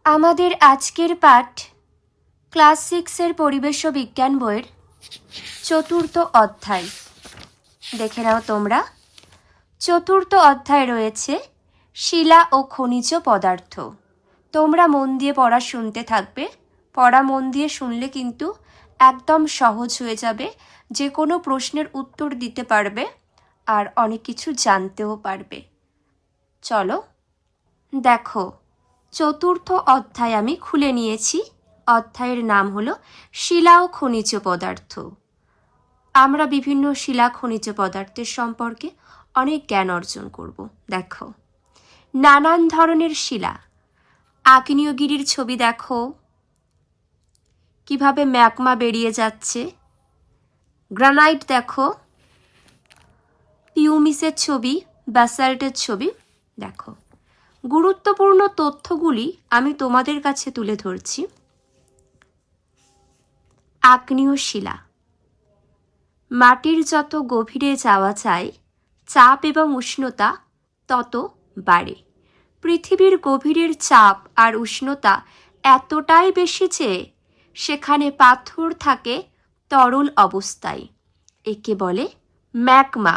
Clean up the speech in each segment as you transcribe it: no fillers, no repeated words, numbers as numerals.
আমাদের আজকের পাঠ ক্লাস 6-এর পরিবেশ ও বিজ্ঞান বইয়ের 4th অধ্যায়। দেখে নাও তোমরা। 4th অধ্যায় রয়েছে শিলা ও খনিজ পদার্থ। তোমরা মন দিয়ে পড়া শুনতে থাকবে। পড়া মন দিয়ে শুনলে কিন্তু একদম সহজ হয়ে যাবে, যে কোনো প্রশ্নের উত্তর দিতে পারবে আর অনেক কিছু জানতেও পারবে। চলো দেখো, 4th অধ্যায় আমি খুলে নিয়েছি। অধ্যায়ের নাম হলো শিলা ও খনিজ পদার্থ। আমরা বিভিন্ন শিলা খনিজ পদার্থের সম্পর্কে অনেক জ্ঞান অর্জন করব। দেখো, নানান ধরনের শিলা। আগ্নেয়গিরির ছবি দেখো, কিভাবে ম্যাগমা বেরিয়ে যাচ্ছে। গ্রানাইট দেখো, পিউমিসের ছবি, ব্যাসাল্টের ছবি দেখো। গুরুত্বপূর্ণ তথ্যগুলি আমি তোমাদের কাছে তুলে ধরছি। আগ্নেয় শিলা। মাটির যত গভীরে যাওয়া যায়, চাপ এবং উষ্ণতা তত বাড়ে। পৃথিবীর গভীরের চাপ আর উষ্ণতা এতটাই বেশি যে সেখানে পাথর থাকে তরল অবস্থায়। একে বলে ম্যাগমা।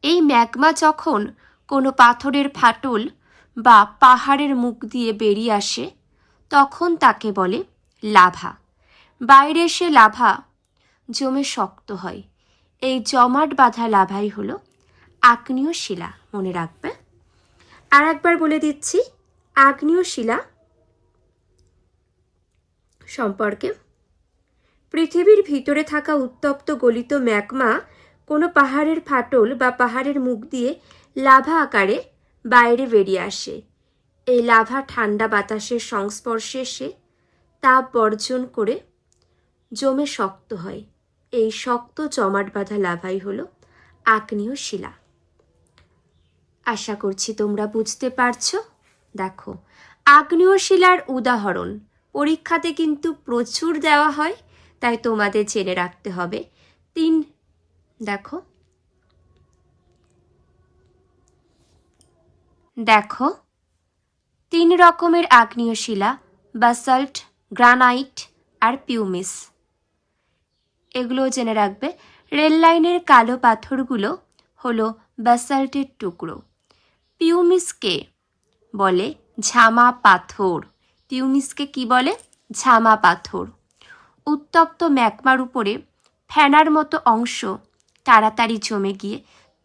এই ম্যাগমা যখন কোনো পাথরের ফাটল বা পাহাড়ের মুখ দিয়ে বেরিয়ে আসে, তখন তাকে বলে লাভা। বাইরে সে লাভা জমে শক্ত হয়। এই জমাট বাঁধা লাভাই হলো আগ্নেয় শিলা। মনে রাখবে। আর একবার বলে দিচ্ছি আগ্নেয় শিলা সম্পর্কে। পৃথিবীর ভিতরে থাকা উত্তপ্ত গলিত ম্যাগমা কোনো পাহাড়ের ফাটল বা পাহাড়ের মুখ দিয়ে লাভা আকারে বাইরে বেরিয়ে আসে। এই লাভা ঠান্ডা বাতাসের সংস্পর্শে এসে তাপ বর্জন করে জমে শক্ত হয়। এই শক্ত জমাট বাঁধা লাভাই হলো আগ্নেয় শিলা। আশা করছি তোমরা বুঝতে পারছো। দেখো, আগ্নেয় শিলার উদাহরণ পরীক্ষাতে কিন্তু প্রচুর দেওয়া হয়, তাই তোমাদের জেনে রাখতে হবে। দেখো 3 রকমের আগ্নেয় শিলা: ব্যাসাল্ট, গ্রানাইট আর পিউমিস। এগুলো জেনে রাখবে। রেল লাইনের কালো পাথরগুলো হলো ব্যাসাল্টের টুকরো। পিউমিসকে বলে ঝামা পাথর। পিউমিসকে কি বলে? ঝামা পাথর। উত্তপ্ত ম্যাগমার উপরে ফেনার মতো অংশ তাড়াতাড়ি জমে গিয়ে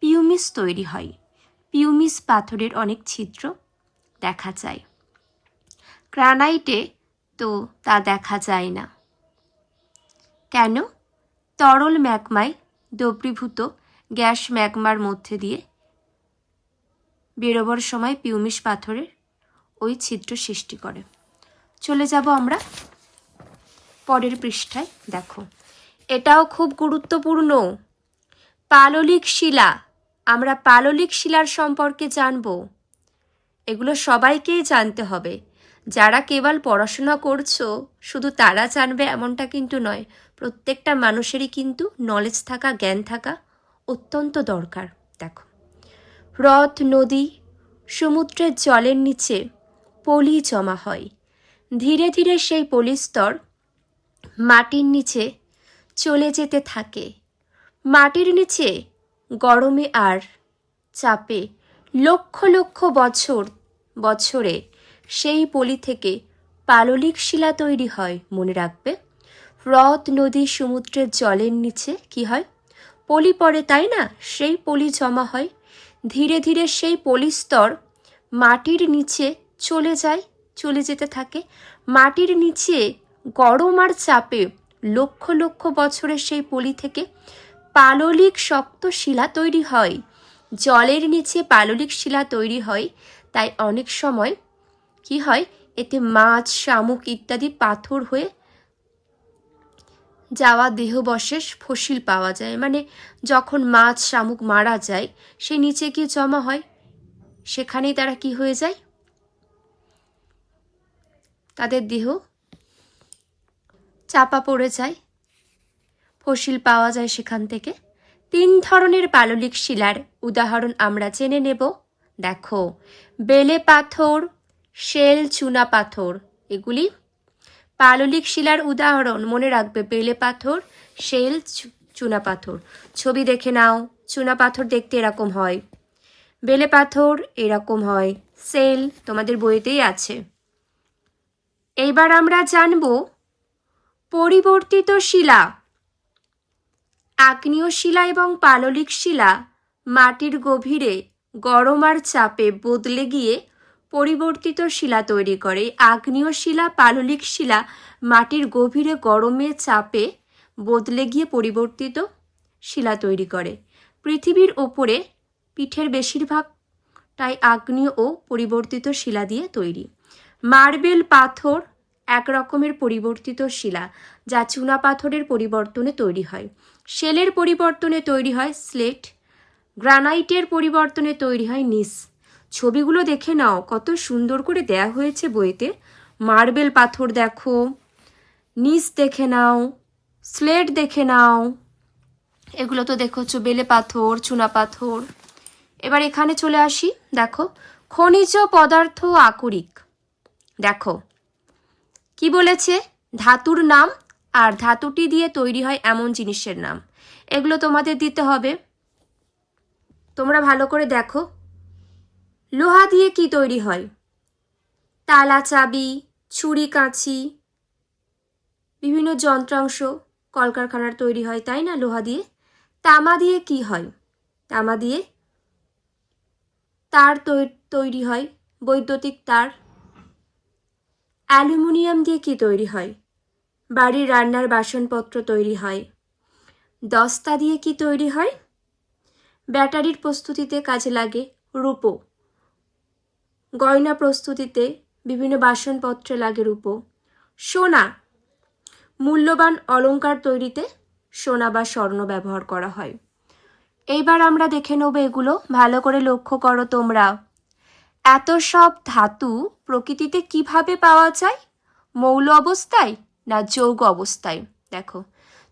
পিউমিস তৈরি হয়। পিউমিস পাথরের অনেক ছিদ্র দেখা যায়। গ্রানাইটে তো তা দেখা যায় না। কেন? তরল ম্যাগমায় দ্রবীভূত গ্যাস ম্যাগমার মধ্যে দিয়ে বেরোবার সময় পিউমিস পাথরের ওই ছিদ্র সৃষ্টি করে। চলে যাব আমরা পরের পৃষ্ঠায়। দেখো, এটাও খুব গুরুত্বপূর্ণ। পাললিক শিলা। আমরা পাললিক শিলার সম্পর্কে জানব। এগুলো সবাইকেই জানতে হবে। যারা কেবল পড়াশোনা করছো শুধু তারা জানবে এমনটা কিন্তু নয়। প্রত্যেকটা মানুষেরই কিন্তু নলেজ থাকা, জ্ঞান থাকা অত্যন্ত দরকার। দেখো, হ্রদ, নদী, সমুদ্রের জলের নিচে পলি জমা হয়। ধীরে ধীরে সেই পলিস্তর মাটির নিচে চলে যেতে থাকে। মাটির নিচে গরমে আর চাপে লক্ষ লক্ষ বছরে সেই পলি থেকে পাললিক শিলা তৈরি হয়। মনে রাখবে, হ্রদ, নদী, সমুদ্রের জলের নিচে কি হয়? পলি পড়ে, তাই না? সেই পলি জমা হয়। ধীরে ধীরে সেই পলিস্তর মাটির নিচে চলে যেতে থাকে। মাটির নিচে গরম আর চাপে লক্ষ লক্ষ বছরের সেই পলি থেকে পাললিক শক্ত শিলা তৈরি হয়। জলের নিচে পাললিক শিলা তৈরি হয়, তাই অনেক সময় কি হয়, এতে মাছ, শামুক ইত্যাদি পাথর হয়ে যাওয়া দেহবশেষ ফসিল পাওয়া যায়। মানে যখন মাছ, শামুক মারা যায়, সে নিচে গিয়ে জমা হয়, সেখানেই তারা কি হয়ে যায়, তাদের দেহ চাপা পড়ে যায়, ফসিল পাওয়া যায় সেখান থেকে। 3 ধরনের পাললিক শিলার উদাহরণ আমরা জেনে নেব। দেখো, বেলে পাথর, শেল চুনা পাথর, এগুলি পাললিক শিলার উদাহরণ। মনে রাখবে, বেলে পাথর, শেল, চুনা পাথর। ছবি দেখে নাও। চুনা পাথর দেখতে এরকম হয়, বেলে পাথর এরকম হয়, সেল তোমাদের বইতেই আছে। এইবার আমরা জানব পরিবর্তিত শিলা। আগ্নেয় শিলা এবং পাললিক শিলা মাটির গভীরে গরম আর চাপে বদলে গিয়ে পরিবর্তিত শিলা তৈরি করে। আগ্নেয় শিলা, পাললিক শিলা মাটির গভীরে গরমে চাপে বদলে গিয়ে পরিবর্তিত শিলা তৈরি করে। পৃথিবীর ওপরে পিঠের বেশিরভাগটাই আগ্নেয় ও পরিবর্তিত শিলা দিয়ে তৈরি। মার্বেল পাথর এক রকমের পরিবর্তিত শিলা, যা চুনা পাথরের পরিবর্তনে তৈরি হয়। শেলের পরিবর্তনে তৈরি হয় স্লেট, গ্রানাইটের পরিবর্তনে তৈরি হয় নিস। ছবিগুলো দেখে নাও, কত সুন্দর করে দেয়া হয়েছে বইতে। মার্বেল পাথর দেখো, নিস দেখে নাও, স্লেট দেখে নাও, এগুলো তো দেখছো বেলে পাথর, চুনা পাথর। এবার এখানে চলে আসি, দেখো খনিজ পদার্থ আকরিক। দেখো কি বলেছে, ধাতুর নাম আর ধাতুটি দিয়ে তৈরি হয় এমন জিনিসের নাম। এগুলো তোমাদের দিতে হবে, তোমরা ভালো করে দেখো। লোহা দিয়ে কি তৈরি হয়? তালা, চাবি, ছুরি, কাঁচি, বিভিন্ন যন্ত্রাংশ কলকারখানার তৈরি হয়, তাই না, লোহা দিয়ে। তামা দিয়ে কি হয়? তামা দিয়ে তার তৈরি হয়, বৈদ্যুতিক তার। অ্যালুমিনিয়াম দিয়ে কি তৈরি হয়? বাড়ির রান্নার বাসনপত্র তৈরি হয়। দস্তা দিয়ে কি তৈরি হয়? ব্যাটারির প্রস্তুতিতে কাজে লাগে। রূপো, গয়না প্রস্তুতিতে বিভিন্ন বাসনপত্রে লাগে রূপো। সোনা, মূল্যবান অলংকার তৈরিতে সোনা বা স্বর্ণ ব্যবহার করা হয়। এইবার আমরা দেখে নেব এগুলো, ভালো করে লক্ষ্য করো তোমরা। এত সব ধাতু প্রকৃতিতে কিভাবে পাওয়া যায়? মৌল অবস্থায় না যৌগ অবস্থায়? দেখো,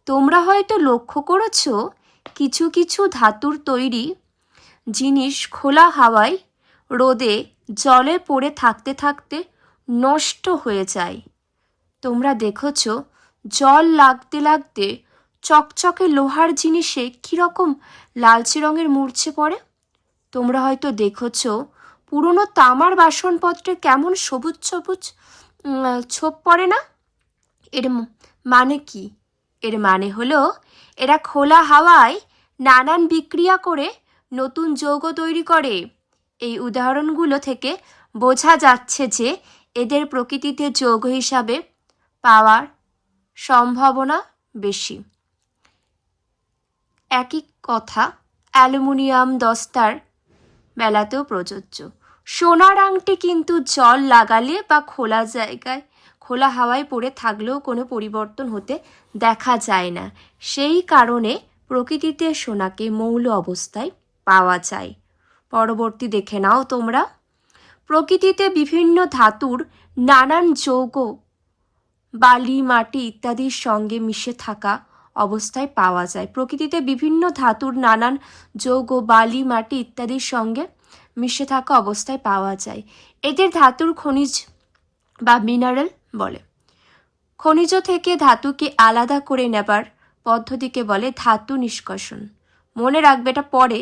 তোমরা হয়তো লক্ষ্য করেছো কিছু কিছু ধাতুর তৈরি জিনিস খোলা হাওয়ায়, রোদে, জলে পড়ে থাকতে থাকতে নষ্ট হয়ে যায়। তোমরা দেখেছ জল লাগতে লাগতে চকচকে লোহার জিনিসে কীরকম লালচে রঙের মূর্ছে পড়ে। তোমরা হয়তো দেখেছ পুরনো তামার বাসনপত্রে কেমন সবুজ সবুজ ছোপ পড়ে না। এর মানে কি? এর মানে হলো এরা খোলা হাওয়ায় নানান বিক্রিয়া করে নতুন যৌগ তৈরি করে। এই উদাহরণগুলো থেকে বোঝা যাচ্ছে যে এদের প্রকৃতিতে যৌগ হিসাবে পাওয়ার সম্ভাবনা বেশি। একই কথা অ্যালুমিনিয়াম দস্তার বেলাতেও প্রযোজ্য। সোনার আংটি কিন্তু জল লাগালে বা খোলা জায়গায়, খোলা হাওয়ায় পড়ে থাকলেও কোনো পরিবর্তন হতে দেখা যায় না। সেই কারণে প্রকৃতিতে সোনাকে মৌল অবস্থায় পাওয়া যায়। পরবর্তী দেখে নাও তোমরা। প্রকৃতিতে বিভিন্ন ধাতুর নানান যৌগ বালি, মাটি ইত্যাদির সঙ্গে মিশে থাকা অবস্থায় পাওয়া যায়। প্রকৃতিতে বিভিন্ন ধাতুর নানান যৌগ বালি, মাটি ইত্যাদির সঙ্গে মিশে থাকা অবস্থায় পাওয়া যায়। এদের ধাতুর খনিজ বা মিনারেল বলে। খনিজ থেকে ধাতুকে আলাদা করে নেবার পদ্ধতিকে বলে ধাতু নিষ্কাশন। মনে রাখবে, এটা পরে।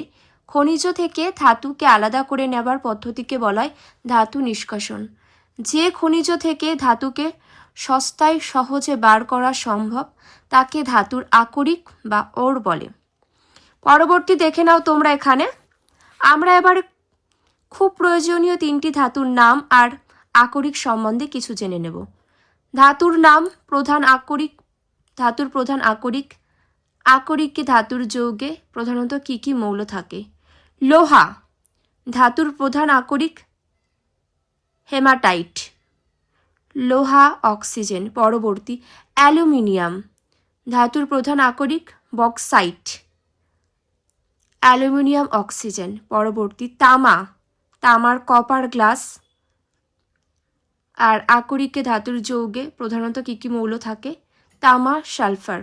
খনিজ থেকে ধাতুকে আলাদা করে নেবার পদ্ধতিকে বলা হয় ধাতু নিষ্কাশন। যে খনিজ থেকে ধাতুকে সস্তায় সহজে বার করা সম্ভব তাকে ধাতুর আকরিক বা ওর বলে। পরবর্তী দেখে নাও তোমরা। এখানে আমরা এবার খুব প্রয়োজনীয় 3টি ধাতুর নাম আর আকরিক সম্বন্ধে কিছু জেনে নেব। ধাতুর নাম, প্রধান আকরিক, ধাতুর প্রধান আকরিক, আকরিকে ধাতুর যৌগে প্রধানত কি কি মৌল থাকে। লোহা, ধাতুর প্রধান আকরিক হেমাটাইট, লোহা, অক্সিজেন। পরবর্তী অ্যালুমিনিয়াম, ধাতুর প্রধান আকরিক বক্সাইট, অ্যালুমিনিয়াম, অক্সিজেন। পরবর্তী তামা, তামার কপার গ্লাস। আর আকরিকে ধাতুর যৌগে প্রধানত কি কি মৌল থাকে? তামা, সালফার।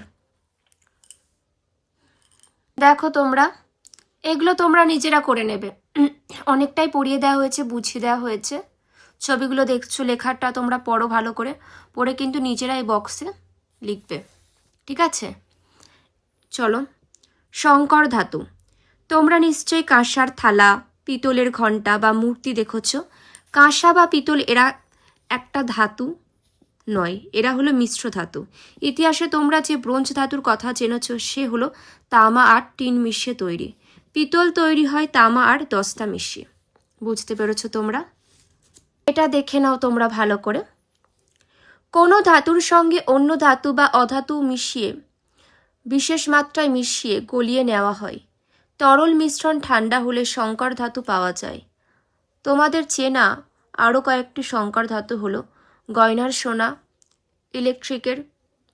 দেখো তোমরা, এগুলো তোমরা নিজেরা করে নেবে, অনেকটাই পড়িয়ে দেওয়া হয়েছে, বুঝিয়ে দেওয়া হয়েছে, ছবিগুলো দেখছো, লেখাটা তোমরা পড়ো ভালো করে, পড়ে কিন্তু নিজেরাই বক্সে লিখবে, ঠিক আছে? চলো, সংকর ধাতু। তোমরা নিশ্চয়ই কাঁসার থালা, পিতলের ঘণ্টা বা মূর্তি দেখেছ। কাঁসা বা পিতল এরা একটা ধাতু নয়, এরা হলো মিশ্র ধাতু। ইতিহাসে তোমরা যে ব্রোঞ্জ ধাতুর কথা জেনেছ সে হলো তামা আর টিন মিশিয়ে তৈরি। পিতল তৈরি হয় তামা আর দস্তা মিশিয়ে। বুঝতে পেরেছ তোমরা? এটা দেখে নাও তোমরা ভালো করে। কোনো ধাতুর সঙ্গে অন্য ধাতু বা অধাতু মিশিয়ে, বিশেষ মাত্রায় মিশিয়ে গলিয়ে নেওয়া হয়। তরল মিশ্রণ ঠান্ডা হলে সংকর ধাতু পাওয়া যায়। তোমাদের চেনা আরও কয়েকটি সংকর ধাতু হলো গয়নার সোনা, ইলেকট্রিকের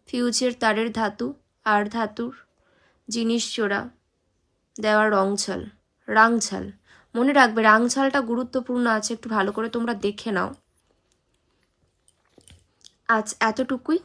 ফিউজের তারের ধাতু, আর ধাতুর জিনিস জোড়া দেওয়া রাংঝাল। মনে রাখবে রাংঝালটা গুরুত্বপূর্ণ আছে, একটু ভালো করে তোমরা দেখে নাও। আজ এতটুকুই।